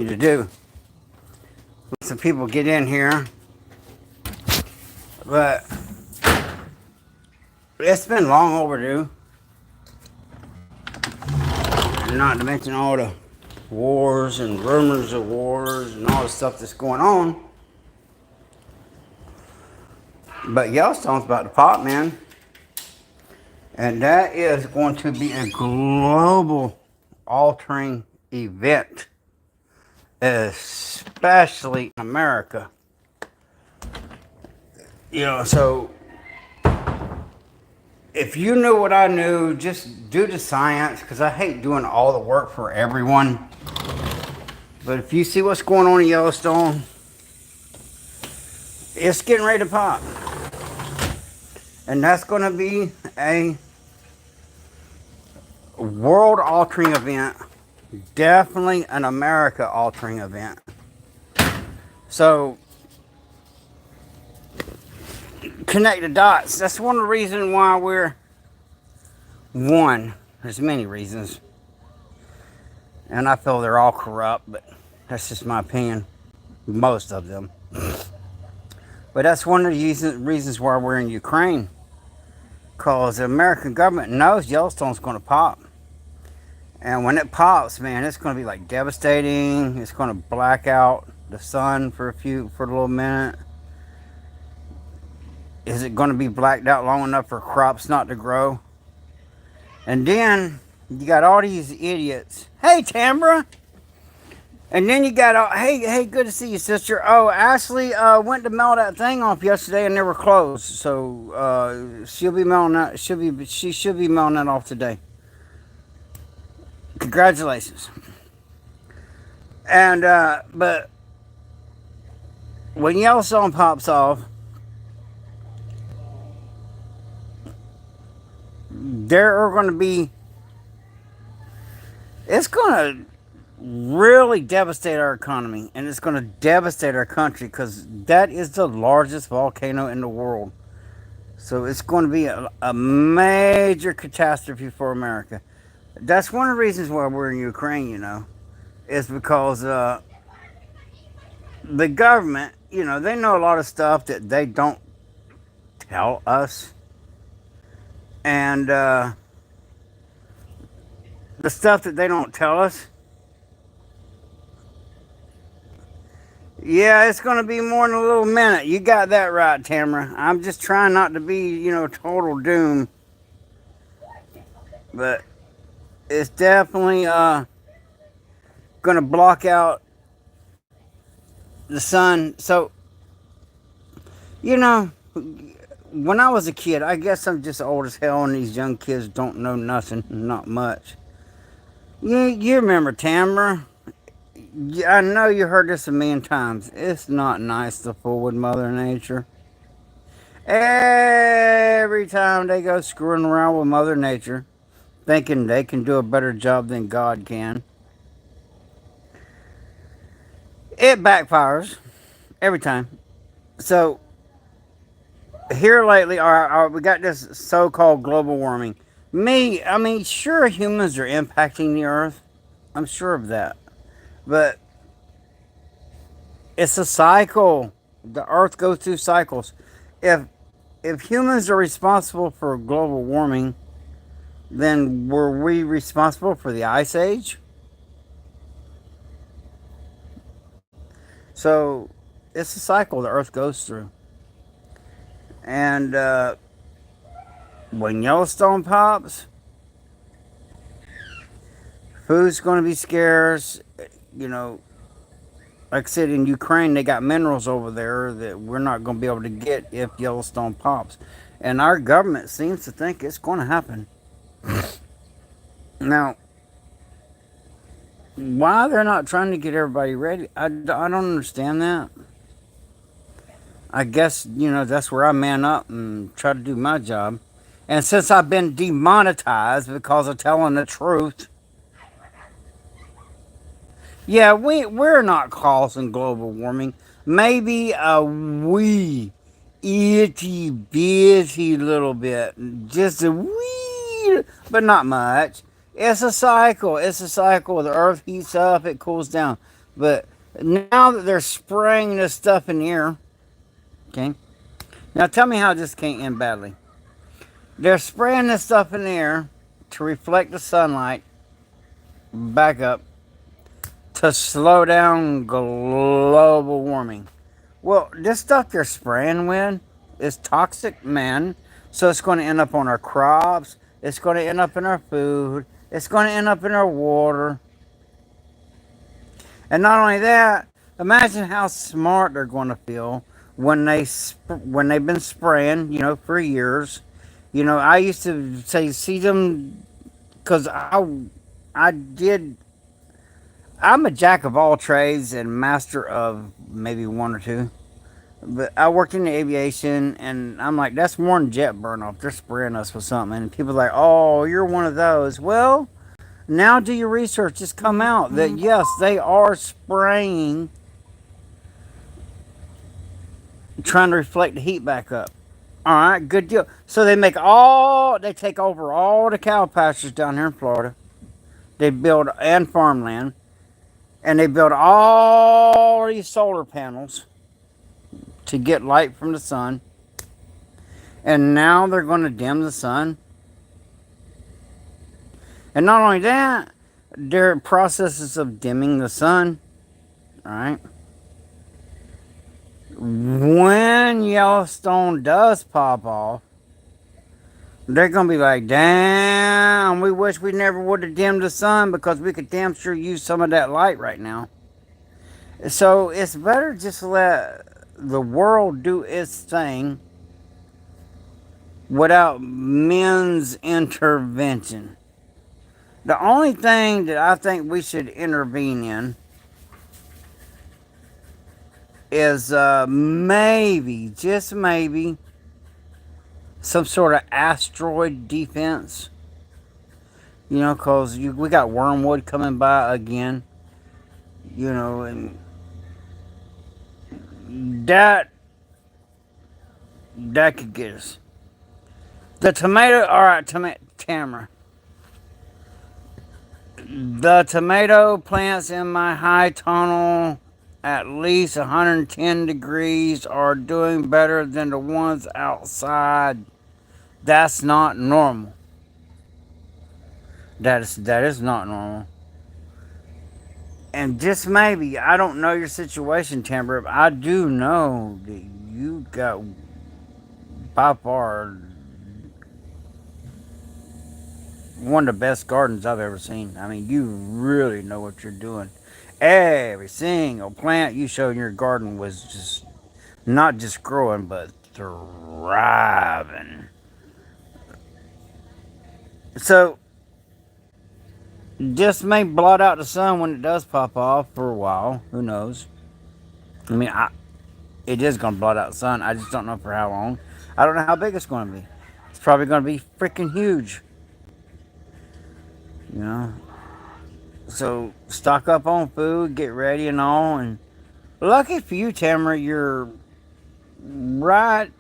to do. Let some people get in here, but it's been long overdue. Not to mention all the wars and rumors of wars and all the stuff that's going on. But Yellowstone's about to pop, man. And that is going to be a global altering event, especially in America. So if you knew what I knew, just do the science, because I hate doing all the work for everyone. But if you see what's going on in Yellowstone, it's getting ready to pop. And that's going to be a world-altering event. Definitely an America-altering event. So, connect the dots. That's one of the reasons why we're one. There's many reasons. And I feel they're all corrupt, but that's just my opinion. Most of them. But that's one of the reasons why we're in Ukraine. Because the American government knows Yellowstone's going to pop. And when it pops, man, it's going to be like devastating. It's going to black out the sun for a little minute. Is it going to be blacked out long enough for crops not to grow? And then you got all these idiots. Hey, Tambra. And then you got hey, good to see you, sister. Oh, Ashley went to mail that thing off yesterday and they were closed. So she'll be mailing that. She should be mailing that off today. Congratulations. And but when Yellowstone pops off, there are going to be. It's going to really devastate our economy, and it's going to devastate our country, because that is the largest volcano in the world. So it's going to be a major catastrophe for America. That's one of the reasons why we're in Ukraine, is because the government, they know a lot of stuff that they don't tell us. And the stuff that they don't tell us, yeah, it's going to be more than a little minute. You got that right, Tamara. I'm just trying not to be, total doom. But it's definitely going to block out the sun. So, when I was a kid, I guess I'm just old as hell and these young kids don't know nothing, not much. You remember Tamara. I know you heard this a million times. It's not nice to fool with Mother Nature. Every time they go screwing around with Mother Nature, thinking they can do a better job than God can, it backfires every time. So, here lately, we got this so-called global warming. Sure, humans are impacting the earth. I'm sure of that. But it's a cycle. The earth goes through cycles. If humans are responsible for global warming, then were we responsible for the Ice Age? So it's a cycle the earth goes through. And when Yellowstone pops, food's going to be scarce. Like I said, in Ukraine, they got minerals over there that we're not going to be able to get if Yellowstone pops. And our government seems to think it's going to happen. Now, why they're not trying to get everybody ready, I don't understand that. I guess, that's where I man up and try to do my job. And since I've been demonetized because of telling the truth, yeah, we're not causing global warming. Maybe a wee, itty bitty little bit. Just a wee, but not much. It's a cycle. The earth heats up, it cools down. But now that they're spraying this stuff in the air, okay. Now tell me how this can't end badly. They're spraying this stuff in the air to reflect the sunlight back up to slow down global warming. Well, this stuff they're spraying with is toxic, man. So it's going to end up on our crops. It's going to end up in our food. It's going to end up in our water. And not only that, imagine how smart they're going to feel when when they've been spraying, for years. I used to say see them because I did. I'm a jack of all trades and master of maybe one or two. But I worked in the aviation, and I'm like, that's more than jet burn off. They're spraying us with something, and people are like, oh, you're one of those. Well, now do your research. Just come out that yes, they are spraying, trying to reflect the heat back up. All right, good deal. So they take over all the cow pastures down here in Florida. They build and farmland, and they build all these solar panels to get light from the sun. And now they're going to dim the sun. And not only that, their processes of dimming the sun, all right? When Yellowstone does pop off, they're going to be like, damn, we wish we never would have dimmed the sun because we could damn sure use some of that light right now. So it's better just let the world do its thing without men's intervention. The only thing that I think we should intervene in is maybe, just maybe, some sort of asteroid defense. Because we got wormwood coming by again. And that could get us. The tomato, all right, Tamara. The tomato plants in my high tunnel at least 110 degrees are doing better than the ones outside. That's not normal. That is not normal. And just maybe, I don't know your situation, Timber, but I do know that you got by far one of the best gardens I've ever seen. I mean, you really know what you're doing. Every single plant you showed in your garden was just not just growing, but thriving. So, this may blot out the sun when it does pop off for a while. Who knows? I mean, it is going to blot out the sun. I just don't know for how long. I don't know how big it's going to be. It's probably going to be freaking huge. You know? So, stock up on food, get ready and all. And lucky for you, Tamara, you're right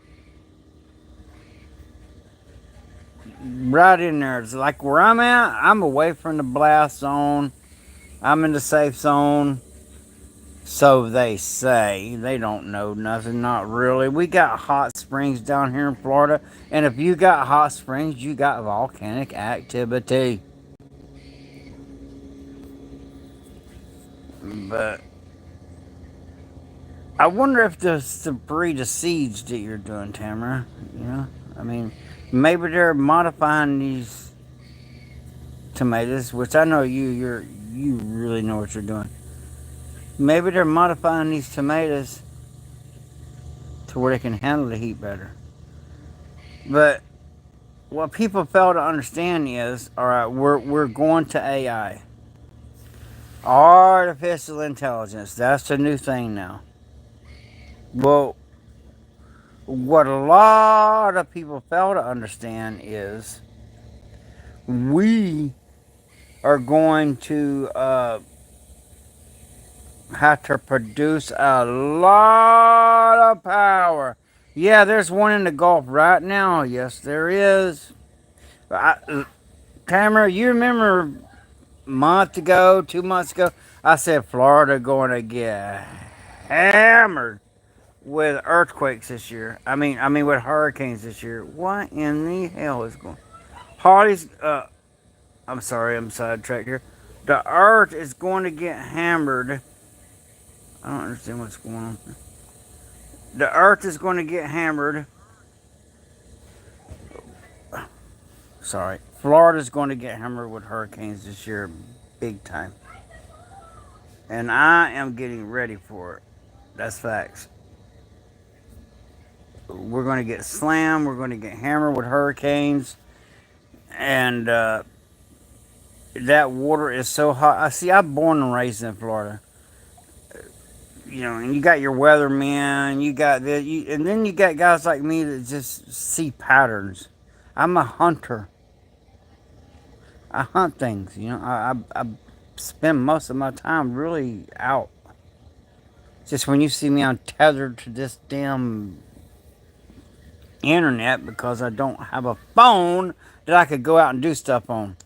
in there. It's like where I'm at, I'm away from the blast zone. I'm in the safe zone. So they say. They don't know nothing, not really. We got hot springs down here in Florida. And if you got hot springs, you got volcanic activity. But I wonder if the breed of seeds that you're doing, Tamara. I mean, maybe they're modifying these tomatoes, which I know you really know what you're doing. Maybe they're modifying these tomatoes to where they can handle the heat better. But what people fail to understand is, all right, we're going to AI, artificial intelligence. That's the new thing now. Well, what a lot of people fail to understand is we are going to have to produce a lot of power. Yeah, there's one in the Gulf right now. Yes, there is. Tamara, you remember a month ago, 2 months ago, I said Florida going to get hammered with earthquakes this year. I mean with hurricanes this year. What in the hell is going? Harley's. I'm sorry, I'm sidetracked here. The earth is going to get hammered. I don't understand what's going on. The earth is going to get hammered. Sorry, Florida's going to get hammered with hurricanes this year, big time. And I am getting ready for it. That's facts. We're going to get slammed. We're going to get hammered with hurricanes. And that water is so hot. I see. I'm born and raised in Florida. You know, and you got your weathermen. You got and then you got guys like me that just see patterns. I'm a hunter. I hunt things. You know, I spend most of my time really out. Just when you see me, I'm tethered to this damn internet because I don't have a phone that I could go out and do stuff on.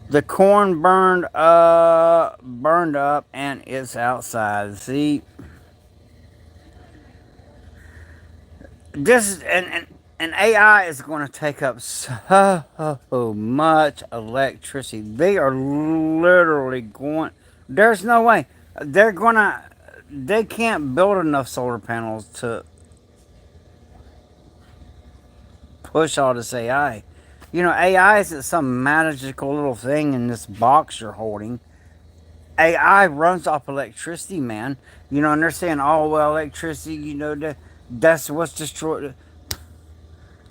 The corn burned up, and it's outside. See, this is and AI is going to take up so much electricity. They are literally going. There's no way they're gonna. They can't build enough solar panels to push all this AI. You know, AI isn't some magical little thing in this box you're holding. AI runs off electricity, man. You know, and they're saying, "Oh well, electricity. You know, that's what's destroyed."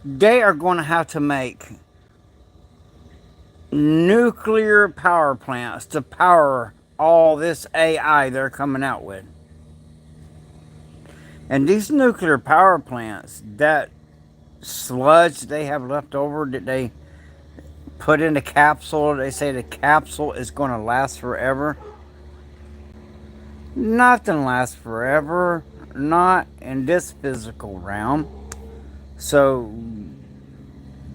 They are going to have to make nuclear power plants to power all this AI they're coming out with. And these nuclear power plants, that sludge they have left over that they put in the capsule, they say the capsule is going to last forever. Nothing lasts forever, not in this physical realm. So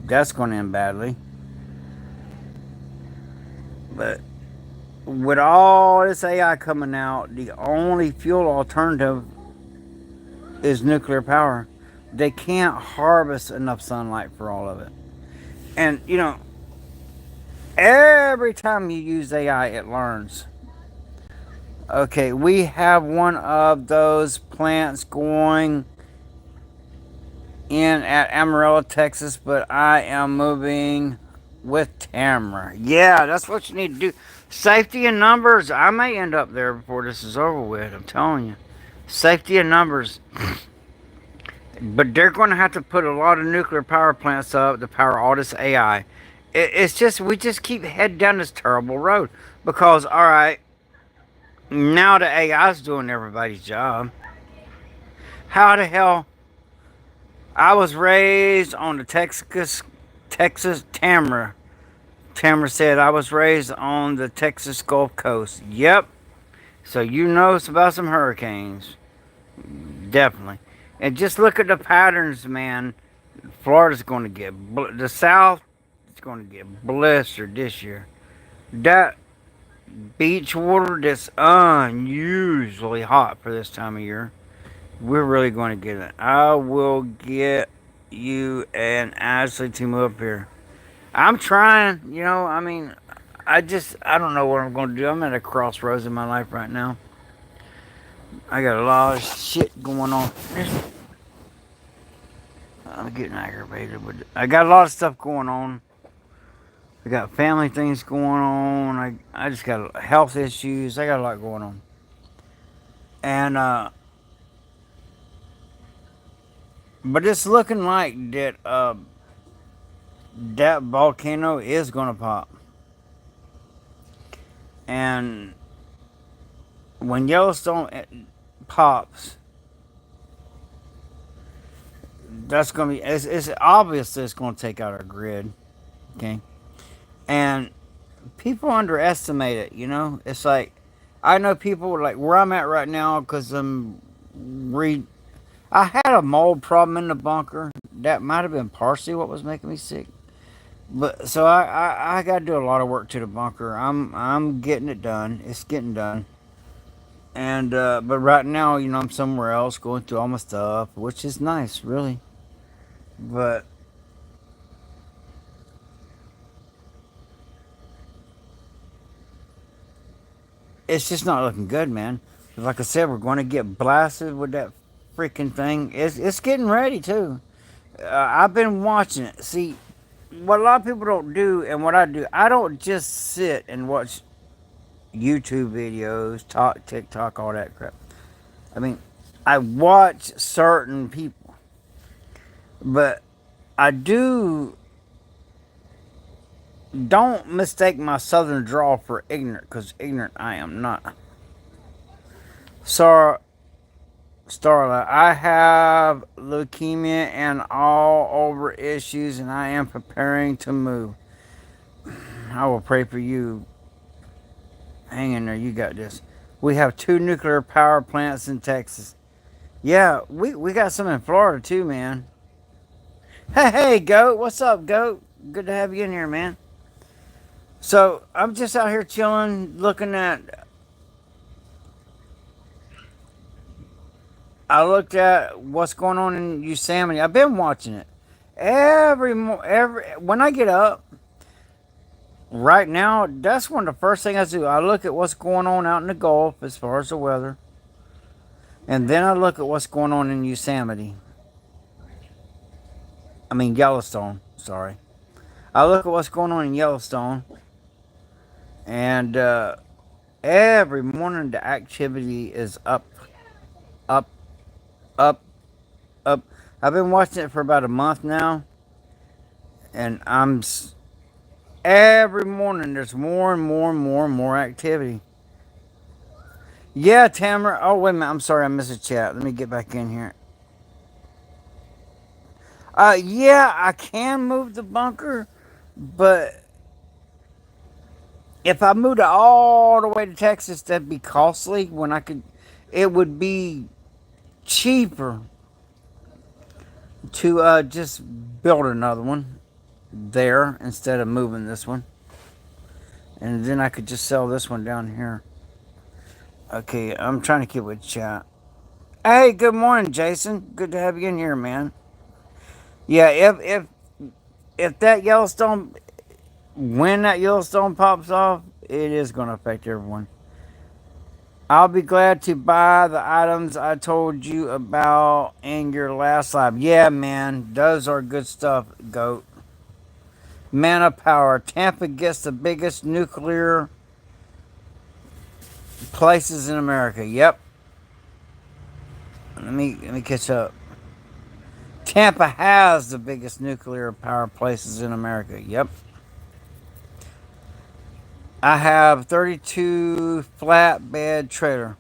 that's going to end badly. But with all this AI coming out, the only fuel alternative is nuclear power. They can't harvest enough sunlight for all of it. And, you know, every time you use AI, it learns. Okay, we have one of those plants going in at Amarillo, Texas, but I am moving with Tamara. Yeah, that's what you need to do. Safety in numbers. I may end up there before this is over with. I'm telling you. Safety in numbers. But they're going to have to put a lot of nuclear power plants up to power all this AI. It's just, we just keep heading down this terrible road. Because, alright, now the AI is doing everybody's job. How the hell? I was raised on the Texas Tamara. Tamara said I was raised on the Texas Gulf Coast. Yep. So you know about some hurricanes. Definitely. And just look at the patterns, man. Florida's going to get, the South is going to get blistered this year. That beach water that's unusually hot for this time of year. We're really going to get it. I will get you and Ashley to move up here. I'm trying, you know, I mean, I don't know what I'm going to do. I'm at a crossroads in my life right now. I got a lot of shit going on. I'm getting aggravated, but I got a lot of stuff going on. I got family things going on. I just got health issues. I got a lot going on. And, but it's looking like that volcano is going to pop. And when Yellowstone pops, that's going to be, it's obvious that it's going to take out our grid. Okay. And people underestimate it, you know? It's like, I know people like where I'm at right now because I had a mold problem in the bunker. That might have been partially what was making me sick. But so I got to do a lot of work to the bunker. I'm getting it done. It's getting done. And but right now, I'm somewhere else going through all my stuff, which is nice, really. But it's just not looking good, man. Like I said, we're going to get blasted with that freaking thing. It's getting ready too. I've been watching it. See, what a lot of people don't do, and what I do, I don't just sit and watch YouTube videos, talk, TikTok, all that crap. I mean, I watch certain people, but I do. Don't mistake my southern drawl for ignorant, because ignorant I am not. So, Starla, I have leukemia and all over issues, and I am preparing to move. I will pray for you. Hang in there, you got this. We have 2 nuclear power plants in Texas. Yeah, we got some in Florida too, man. Hey, Goat. What's up, Goat? Good to have you in here, man. So, I'm just out here chilling, looking at. I looked at what's going on in Yosemite. I've been watching it. Every when I get up, right now, that's one of the first things I do. I look at what's going on out in the Gulf as far as the weather. And then I look at what's going on in Yosemite. I mean, Yellowstone. Sorry. I look at what's going on in Yellowstone. And every morning the activity is up, up, up, up. I've been watching it for about a month now. And every morning there's more and more and more and more activity. Yeah, Tamara. Oh, wait a minute. I'm sorry. I missed a chat. Let me get back in here. Yeah, I can move the bunker, but if I moved it all the way to Texas, that'd be costly. When I could, it would be cheaper to just build another one there instead of moving this one, and then I could just sell this one down here. Okay, I'm trying to keep with chat. Hey, good morning, Jason. Good to have you in here, man. Yeah, if that Yellowstone, when that Yellowstone pops off, it is going to affect everyone. I'll be glad to buy the items I told you about in your last live. Yeah, man, those are good stuff, Goat. Mana power. Tampa gets the biggest nuclear places in America. Yep. Let me catch up. Tampa has the biggest nuclear power places in America. Yep. I have 32 flatbed trailer.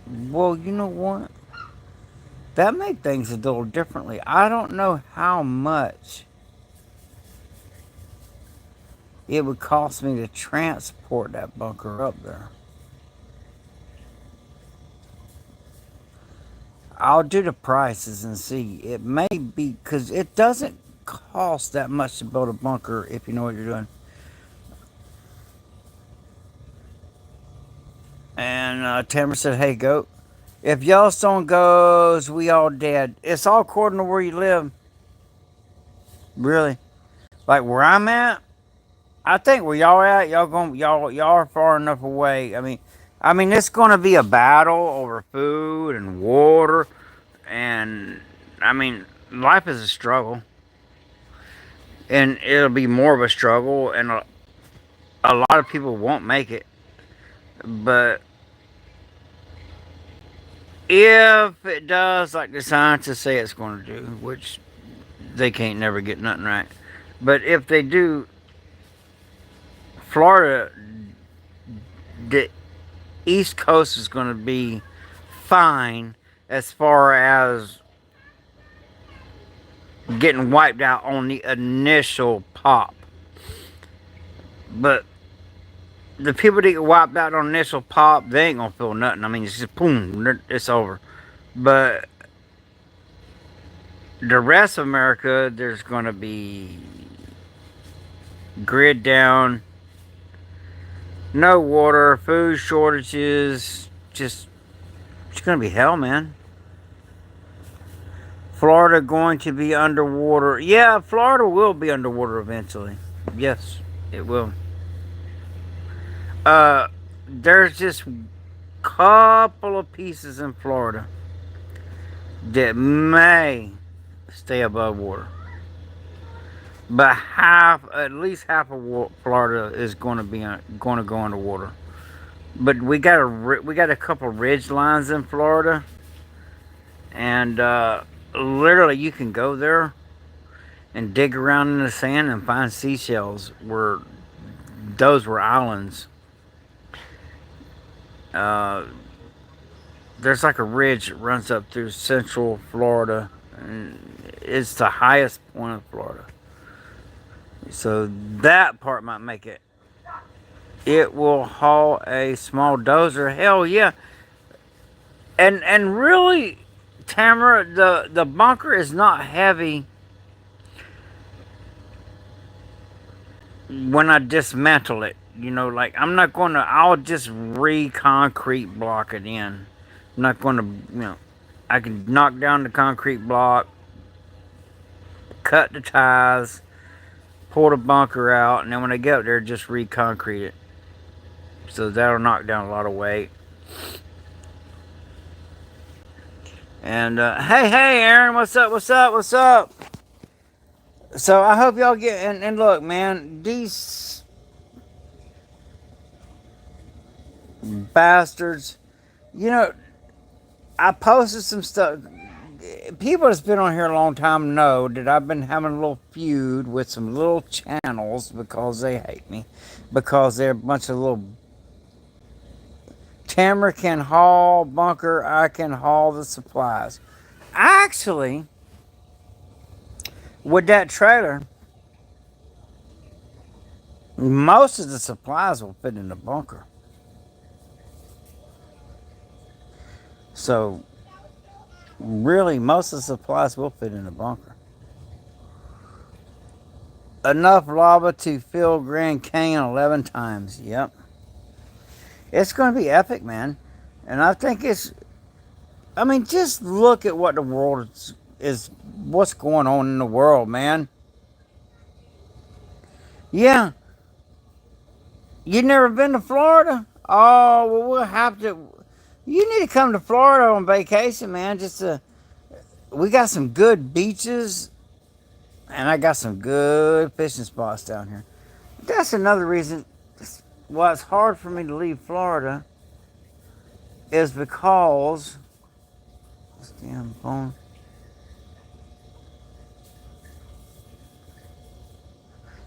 Well, you know what? That made things a little differently. I don't know how much it would cost me to transport that bunker up there. I'll do the prices and see. It may be because it doesn't cost that much to build a bunker if you know what you're doing. And Tamara said, "Hey, Goat, if Yellowstone goes, we all dead. It's all according to where you live. Really, like where I'm at. I think where y'all at, y'all are far enough away. I mean, it's gonna be a battle over food and water, and I mean, life is a struggle, and it'll be more of a struggle, and a lot of people won't make it. But if it does, like the scientists say it's going to do, which they can't never get nothing right, but if they do, Florida, the East Coast is going to be fine as far as getting wiped out on the initial pop. But the people that get wiped out on the initial pop, they ain't gonna feel nothing. I mean, it's just boom, it's over. But The rest of America, there's going to be grid down, no water, food shortages, just it's going to be hell, man. Florida going to be underwater. Yeah, Florida will be underwater eventually. Yes, it will. Uh, there's just couple of pieces in Florida that may stay above water, but at least half of Florida is going to go underwater. But we got a couple ridge lines in Florida, and literally you can go there and dig around in the sand and find seashells where those were islands. Uh, there's like a ridge that runs up through central Florida, and it's the highest point of Florida. So that part might make it. It will haul a small dozer. Hell yeah, and really, Tamara, the bunker is not heavy when I dismantle it. You know, like I'm not going to. I'll just re-concrete block it in. I'm not going to. I can knock down the concrete block, cut the ties, pull the bunker out, and then when I get up there, just re-concrete it. So that'll knock down a lot of weight. And hey, Aaron, what's up? What's up? What's up? So I hope y'all get and look, man, these bastards. You know, I posted some stuff. People that's been on here a long time know that I've been having a little feud with some little channels because they hate me, because they're a bunch of little. Tamara can haul bunker. I can haul the supplies. Actually, with that trailer, most of the supplies will fit in the bunker. So, really, most of the supplies will fit in the bunker. Enough lava to fill Grand Canyon 11 times. Yep. It's going to be epic, man. And I think it's. I mean, just look at what the world is what's going on in the world, man. Yeah. You never been to Florida? Oh, well, we'll have to. You need to come to Florida on vacation, man. We got some good beaches, and I got some good fishing spots down here. That's another reason why it's hard for me to leave Florida is because damn phone.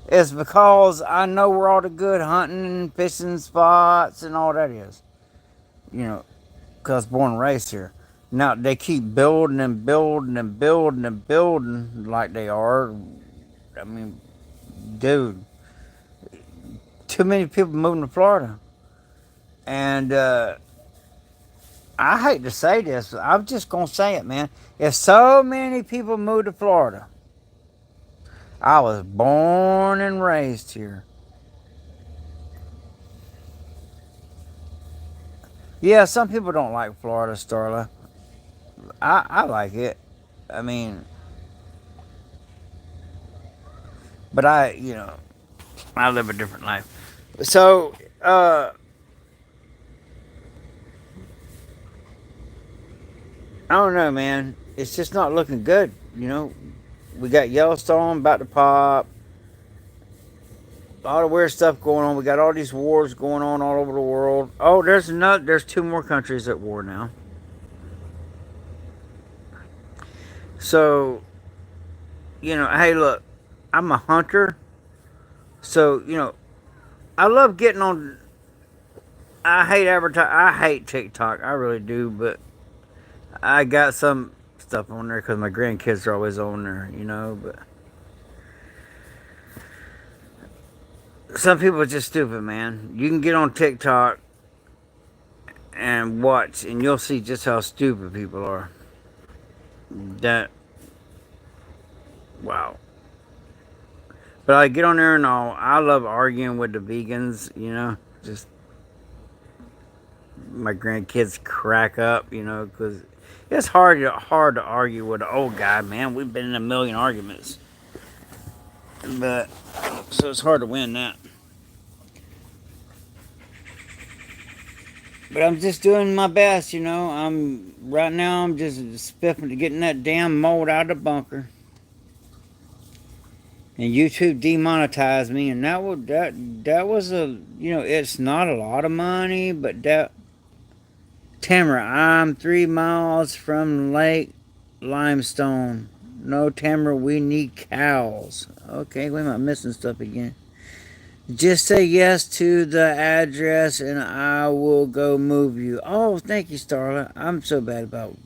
It's because I know where all the good hunting and fishing spots and all that is. You know, because I was born and raised here. Now they keep building and building and building and building like they are. I mean, dude, too many people moving to Florida. And I hate to say this, but I'm just going to say it, man. If so many people move to Florida, I was born and raised here. Yeah, some people don't like Florida, Starla. I like it. I mean, but I live a different life. So, I don't know, man. It's just not looking good. We got Yellowstone about to pop. All the weird stuff going on. We got all these wars going on all over the world. Oh, there's two more countries at war now. So, hey, look, I'm a hunter. So, I love getting on. I hate advertise. I hate TikTok. I really do, but I got some stuff on there because my grandkids are always on there, But some people are just stupid, man. You can get on TikTok and watch, and you'll see just how stupid people are. That wow. But I get on there and all. I love arguing with the vegans. Just my grandkids crack up. Because it's hard to argue with an old guy, man. We've been in a million arguments, but so it's hard to win that. But I'm just doing my best. I'm just spiffing to getting that damn mold out of the bunker. And YouTube demonetized me, and that was it's not a lot of money, but that Tamara, I'm 3 miles from Lake Limestone. No, Tamara, we need cows. Okay, wait, am I missing stuff again? Just say yes to the address and I will go move you. Oh, thank you, Starla. I'm so bad about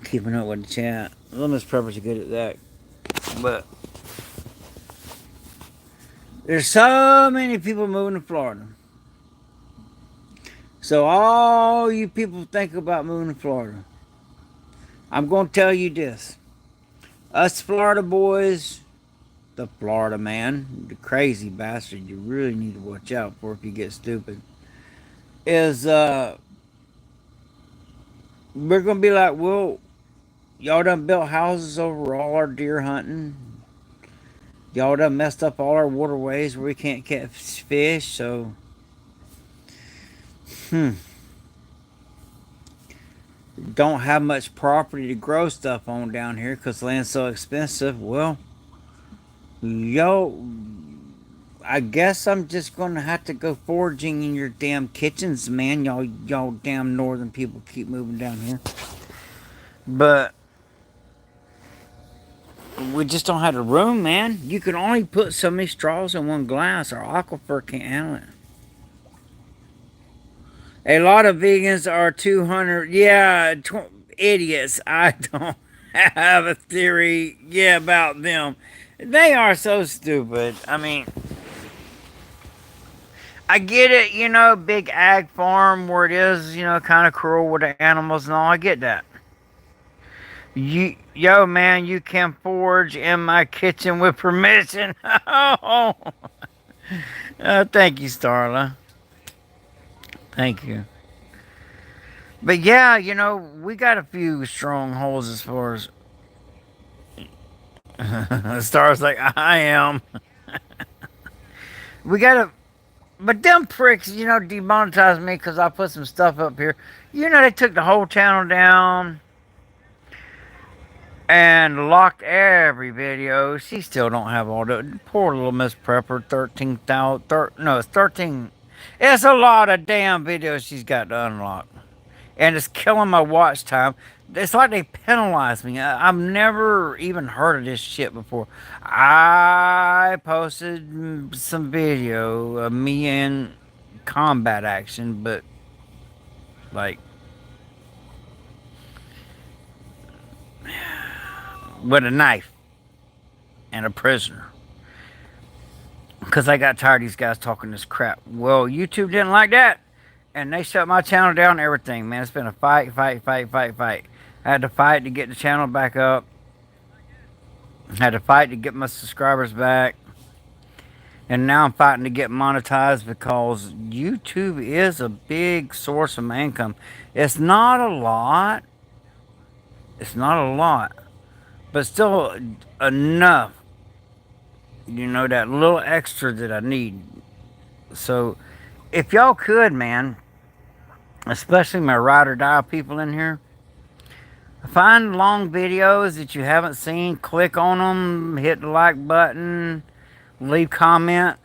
keeping up with the chat. Lemons Preppers are good at that. But there's so many people moving to Florida. So all you people think about moving to Florida, I'm going to tell you this. Us Florida boys, the Florida man, the crazy bastard you really need to watch out for if you get stupid, is we're going to be like, well, y'all done built houses over all our deer hunting. Y'all done messed up all our waterways where we can't catch fish, so don't have much property to grow stuff on down here because land's so expensive. Well, yo, I guess I'm just gonna have to go foraging in your damn kitchens, man. Y'all damn northern people keep moving down here. But we just don't have the room, man. You can only put so many straws in one glass. Our aquifer can't handle it. A lot of vegans are 200. Yeah, idiots. I don't have a theory, about them. They are so stupid. I mean, I get it, big ag farm where it is, kind of cruel with the animals and all. I get that. Yo, man, you can forage in my kitchen with permission. Oh, thank you, Starla. Thank you. But yeah, we got a few strongholds as far as Star's like I am. We got to, but them pricks, demonetized me because I put some stuff up here. They took the whole channel down and locked every video. She still don't have all the poor little Miss Prepper. 13,000. No, it's 13. It's a lot of damn videos she's got to unlock, and it's killing my watch time. It's like they penalize me. I've never even heard of this shit before. I posted some video of me in combat action, but like with a knife and a prisoner. Because I got tired of these guys talking this crap. Well, YouTube didn't like that. And they shut my channel down and everything, man. It's been a fight. I had to fight to get the channel back up. I had to fight to get my subscribers back. And now I'm fighting to get monetized because YouTube is a big source of my income. It's not a lot. It's not a lot. But still enough. That little extra that I need. So, if y'all could, man, especially my ride or die people in here, find long videos that you haven't seen, click on them, hit the like button, leave comment.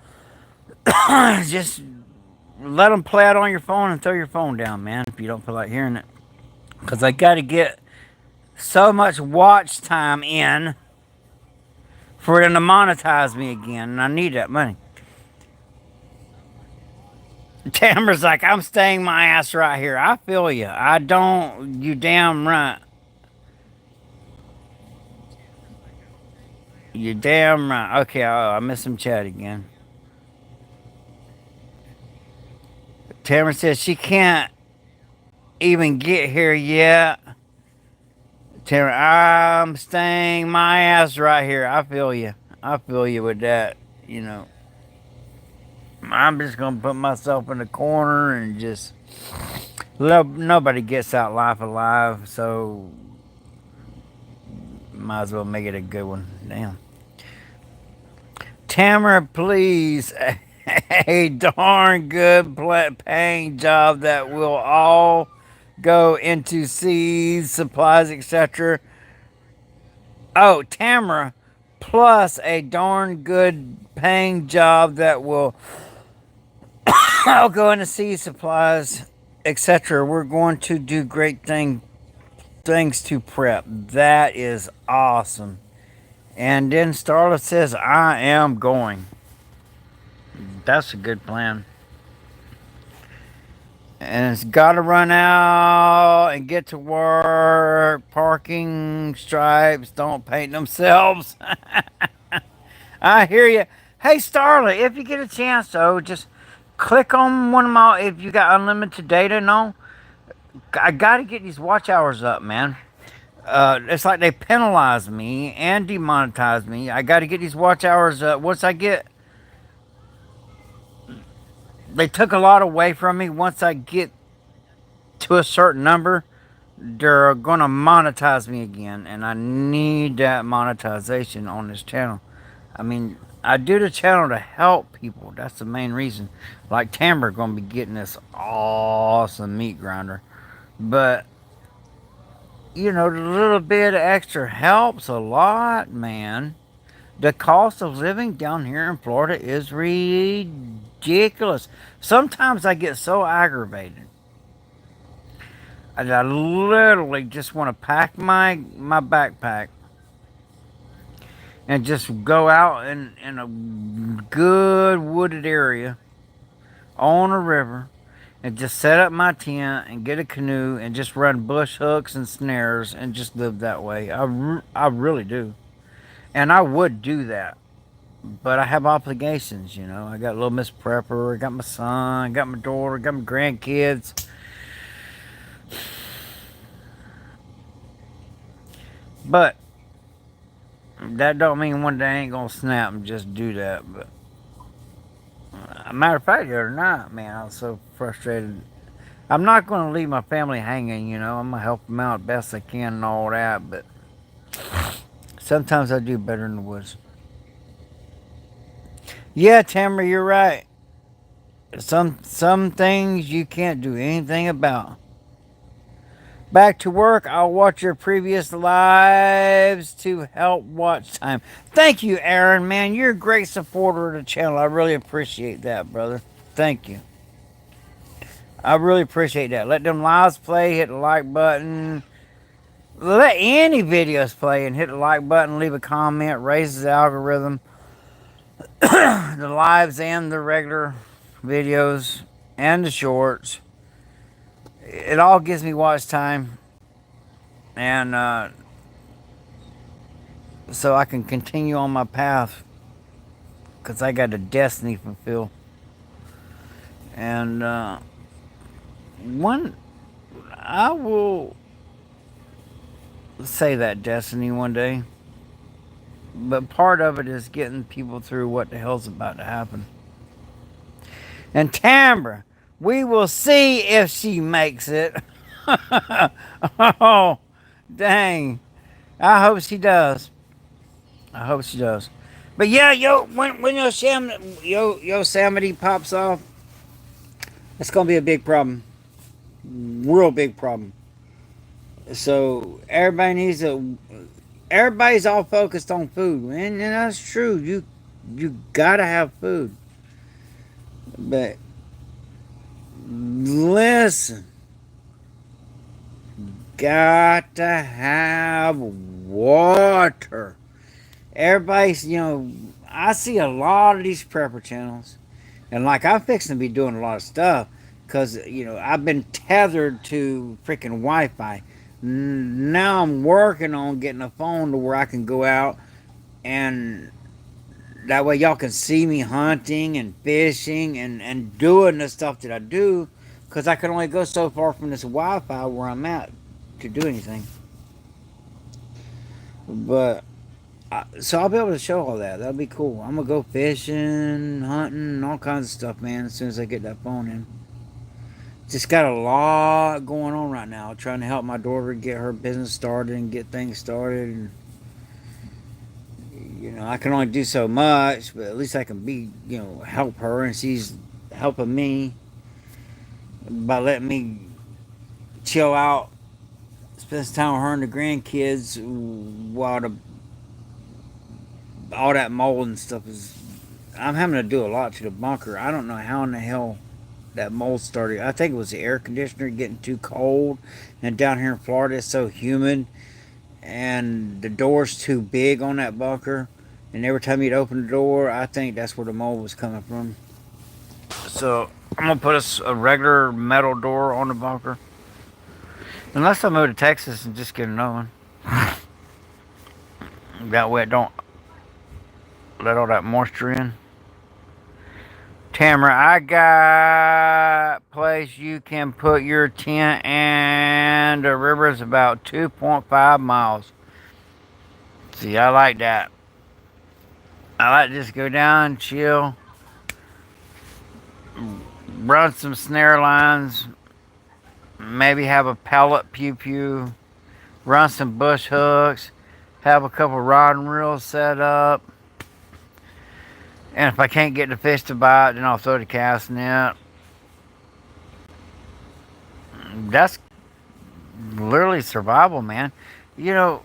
Just let them play out on your phone and throw your phone down, man, if you don't feel like hearing it. Because I got to get so much watch time in for them to monetize me again, and I need that money. Tamara's like, I'm staying my ass right here. I feel you. I don't. You damn right. You damn right. Okay, I missed some chat again. Tamara says she can't even get here yet. Tamara, I'm staying my ass right here. I feel you. I feel you with that. You know, I'm just gonna put myself in the corner and just nobody gets out life alive. So might as well make it a good one. Damn. Tamara, please. A darn good paying job that will all go into seeds, supplies, etc. Oh, Tamara, plus a darn good paying job that will all go into seed, supplies, etc. We're going to do great things to prep. That is awesome. And then Starla says, I am going. That's a good plan. And it's got to run out and get to work. Parking stripes don't paint themselves. I hear you. Hey, Starla, if you get a chance, though, just click on one of my. If you got unlimited data, no, I got to get these watch hours up, man. It's like they penalize me and demonetize me. I got to get these watch hours up. Once I get, they took a lot away from me. Once I get to a certain number, they're gonna monetize me again, and I need that monetization on this channel. I mean, I do the channel to help people. That's the main reason. Like Tamber gonna be getting this awesome meat grinder, but you know, the little bit of extra helps a lot, man. The cost of living down here in Florida is ridiculous. Sometimes I get so aggravated. I literally just want to pack my backpack and just go out in a good wooded area on a river and just set up my tent and get a canoe and just run bush hooks and snares and just live that way. I really do. And I would do that. But I have obligations, you know. I got little Miss Prepper, I got my son, I got my daughter, I got my grandkids. But that don't mean one day I ain't gonna snap and just do that. But a matter of fact, the other night, man, I was so frustrated. I'm not gonna leave my family hanging, you know. I'm gonna help them out best I can and all that. But sometimes I do better in the woods. Yeah, Tamara, you're right. Some things you can't do anything about. Back to work. I'll watch your previous lives to help watch time. Thank you, Aaron, man. You're a great supporter of the channel. I really appreciate that, brother. Thank you. I really appreciate that. Let them lives play. Hit the like button. Let any videos play and hit the like button. Leave a comment. Raises the algorithm. The lives and the regular videos and the shorts. It all gives me watch time. And so I can continue on my path because I got a destiny to fulfill. And one, I will say that destiny one day. But part of it is getting people through what the hell's about to happen. And Tambra, we will see if she makes it. Oh, dang. I hope she does. I hope she does. But yeah, when Yosemite pops off, it's gonna be a big problem. Real big problem. So everybody's all focused on food. And that's true. You gotta have food. But listen, got to have water. Everybody's, I see a lot of these prepper channels, and like I'm fixing to be doing a lot of stuff because, I've been tethered to freaking Wi-Fi. Now I'm working on getting a phone to where I can go out and that way y'all can see me hunting and fishing and doing the stuff that I do because I can only go so far from this Wi-Fi where I'm at to do anything. But so I'll be able to show all that. That'll be cool. I'm gonna go fishing, hunting, all kinds of stuff, man. As soon as I get that phone in, just got a lot going on right now. Trying to help my daughter get her business started and get things started. And I can only do so much, but at least I can help her, and she's helping me by letting me chill out, spend some time with her and the grandkids while all that mold and stuff is. I'm having to do a lot to the bunker. I don't know how in the hell that mold started. I think it was the air conditioner getting too cold, and down here in Florida it's so humid, and the door's too big on that bunker. And every time you'd open the door, I think that's where the mold was coming from. So I'm gonna put a regular metal door on the bunker, unless I move to Texas and just get another one. That way it don't let all that moisture in. Tamara, I got place you can put your tent, and the river is about 2.5 miles. See, I like that. I like to just go down, chill, run some snare lines, maybe have a pellet pew pew, run some bush hooks, have a couple rod and reels set up. And if I can't get the fish to bite, then I'll throw the cast net. That's literally survival, man. You know,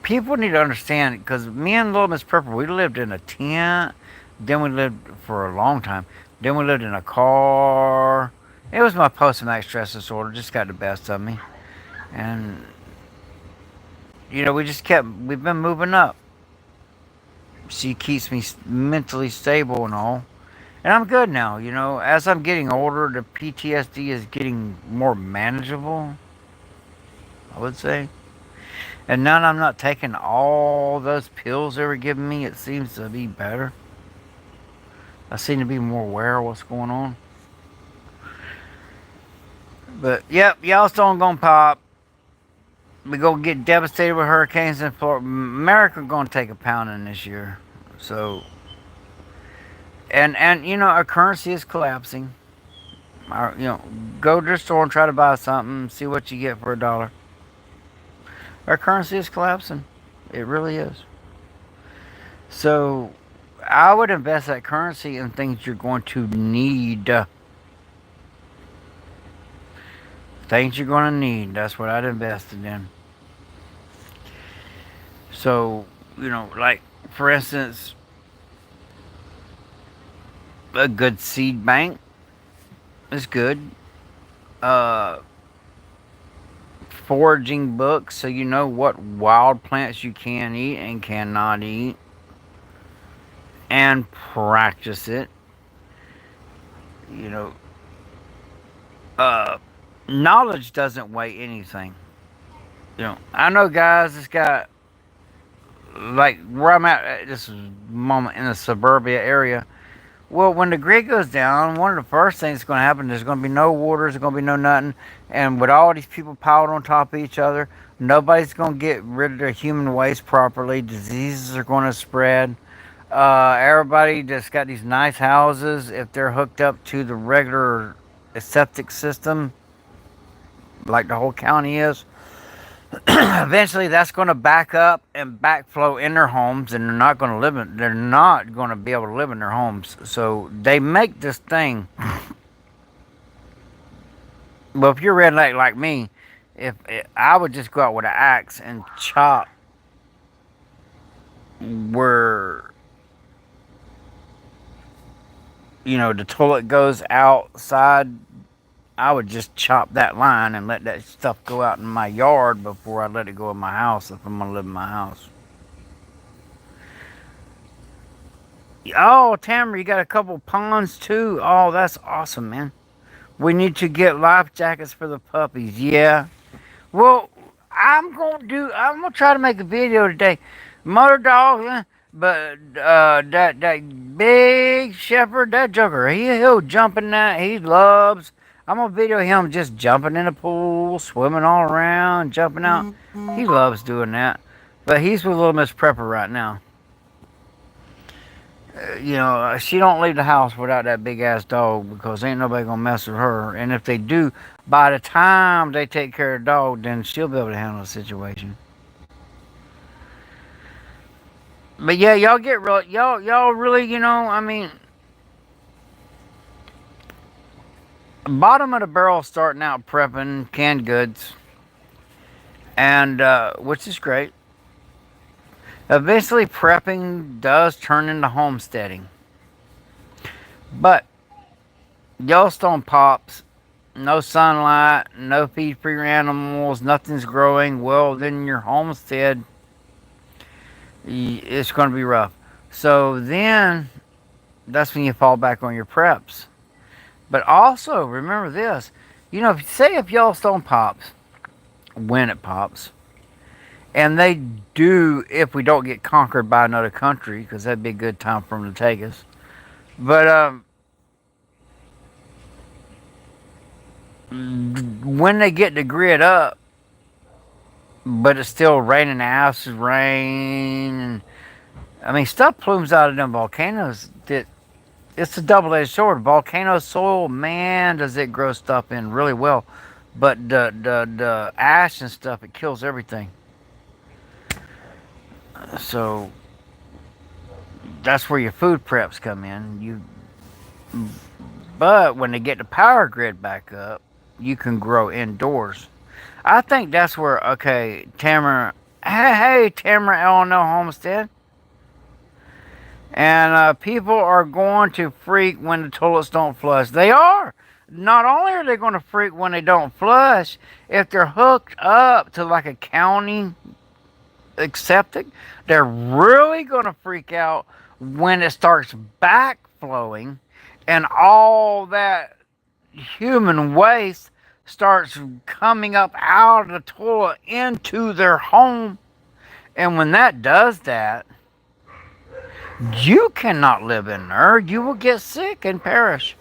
people need to understand, because me and Little Miss Purple, we lived in a tent. Then we lived for a long time. Then we lived in a car. It was my post-traumatic stress disorder. Just got the best of me. And, we've been moving up. She keeps me mentally stable and all. And I'm good now, As I'm getting older, the PTSD is getting more manageable, I would say. And now that I'm not taking all those pills they were giving me, it seems to be better. I seem to be more aware of what's going on. But, yep, Yellowstone gonna pop. We gonna get devastated with hurricanes in Florida. America gonna take a pounding this year. So, and our currency is collapsing. Go to the store and try to buy something, see what you get for $1. Our currency is collapsing. It really is. So, I would invest that currency in things you're going to need. Things you're going to need. That's what I'd invested in. So, like, for instance, a good seed bank is good. Foraging books, so you know what wild plants you can eat and cannot eat. And practice it. Knowledge doesn't weigh anything. I know guys that's got, like where I'm at this moment in the suburbia area. Well, when the grid goes down, one of the first things that's going to happen, there's going to be no water, there's going to be no nothing. And with all these people piled on top of each other, nobody's going to get rid of their human waste properly. Diseases are going to spread. Everybody that's got these nice houses, if they're hooked up to the regular septic system, like the whole county is, eventually that's going to back up and backflow in their homes, and they're not going to be able to live in their homes. So they make this thing. Well, if you're redneck like me, I would just go out with an axe and chop where the toilet goes outside. I would just chop that line and let that stuff go out in my yard before I let it go in my house, if I'm going to live in my house. Oh, Tamara, you got a couple ponds too? Oh, that's awesome, man. We need to get life jackets for the puppies. Yeah. Well, I'm going to try to make a video today. Mother dog, but that big shepherd, that joker, he'll jump in that. He loves. I'm gonna video him just jumping in the pool, swimming all around, jumping out. He loves doing that. But he's with Little Miss Prepper right now. She don't leave the house without that big ass dog because ain't nobody gonna mess with her. And if they do, by the time they take care of the dog, then she'll be able to handle the situation. But yeah, y'all get real. Y'all really, I mean, bottom of the barrel starting out prepping canned goods, and which is great. Eventually, prepping does turn into homesteading, but Yellowstone pops. No sunlight, no feed for your animals, nothing's growing. Well, then your homestead, it's going to be rough. So then, that's when you fall back on your preps. But also remember this, say if Yellowstone pops, when it pops, and they do, if we don't get conquered by another country, because that'd be a good time for them to take us. But when they get the grid up, but it's still raining acid rain, and I mean stuff plumes out of them volcanoes. That it's a double-edged sword. Volcano soil, man, does it grow stuff in really well, but the ash and stuff, it kills everything. So that's where your food preps come in. But when they get the power grid back up, you can grow indoors. I think that's where, okay, Tamara, hey, Tamara Eleanor Homestead. And people are going to freak when the toilets don't flush. They are. Not only are they going to freak when they don't flush, if they're hooked up to like a county septic, they're really going to freak out when it starts backflowing and all that human waste starts coming up out of the toilet into their home. And when that does that, you cannot live in there. You will get sick and perish.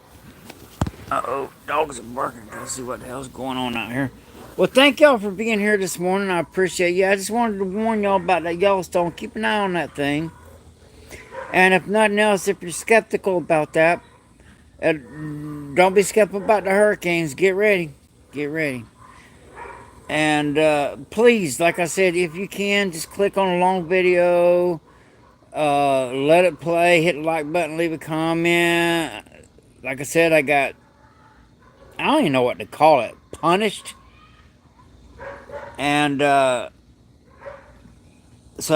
Uh-oh, dogs are barking. Let's see what the hell's going on out here. Well, thank y'all for being here this morning. I appreciate you. I just wanted to warn y'all about that Yellowstone. Keep an eye on that thing. And if nothing else, if you're skeptical about that, don't be skeptical about the hurricanes. Get ready. Get ready. And please, like I said, if you can, just click on a long video. Let it play. Hit the like button. Leave a comment. Like I said, I don't even know what to call it. Punished. And so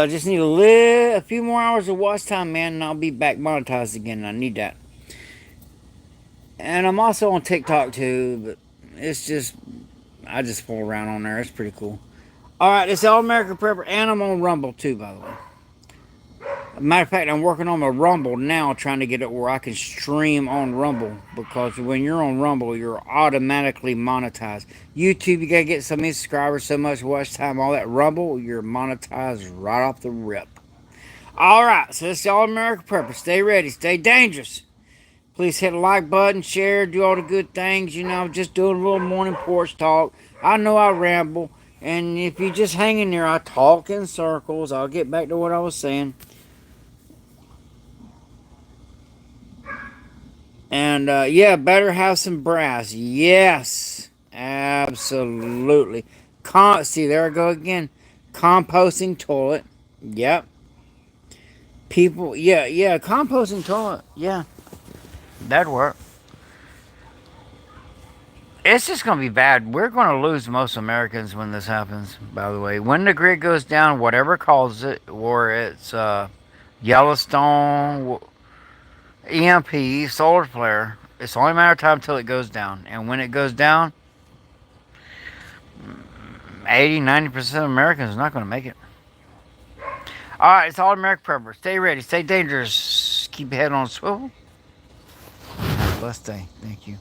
I just need a few more hours of watch time, man, and I'll be back monetized again. I need that. And I'm also on TikTok too, but it's just, I just fool around on there. It's pretty cool. Alright, it's All American Prepper, and I'm on Rumble too, by the way. Matter of fact, I'm working on my Rumble now, trying to get it where I can stream on Rumble. Because when you're on Rumble, you're automatically monetized. YouTube, you gotta get so many subscribers, so much watch time, all that. Rumble, you're monetized right off the rip. Alright, so it's All American Prepper. Stay ready, stay dangerous. Please hit the like button, share, do all the good things. Just doing a little morning porch talk. I know I ramble. And if you just hang in there, I talk in circles. I'll get back to what I was saying. And yeah, better have some brass. Yes, absolutely. See, there I go again. Composting toilet. Yep. People, yeah, composting toilet. Yeah, that'd work. It's just going to be bad. We're going to lose most Americans when this happens, by the way. When the grid goes down, whatever causes it, or it's Yellowstone, EMP, solar flare, it's only a matter of time until it goes down. And when it goes down, 80-90% of Americans are not going to make it. Alright, it's All American Prepper. Stay ready, stay dangerous, keep your head on a swivel. Have a blessed day. Thank you.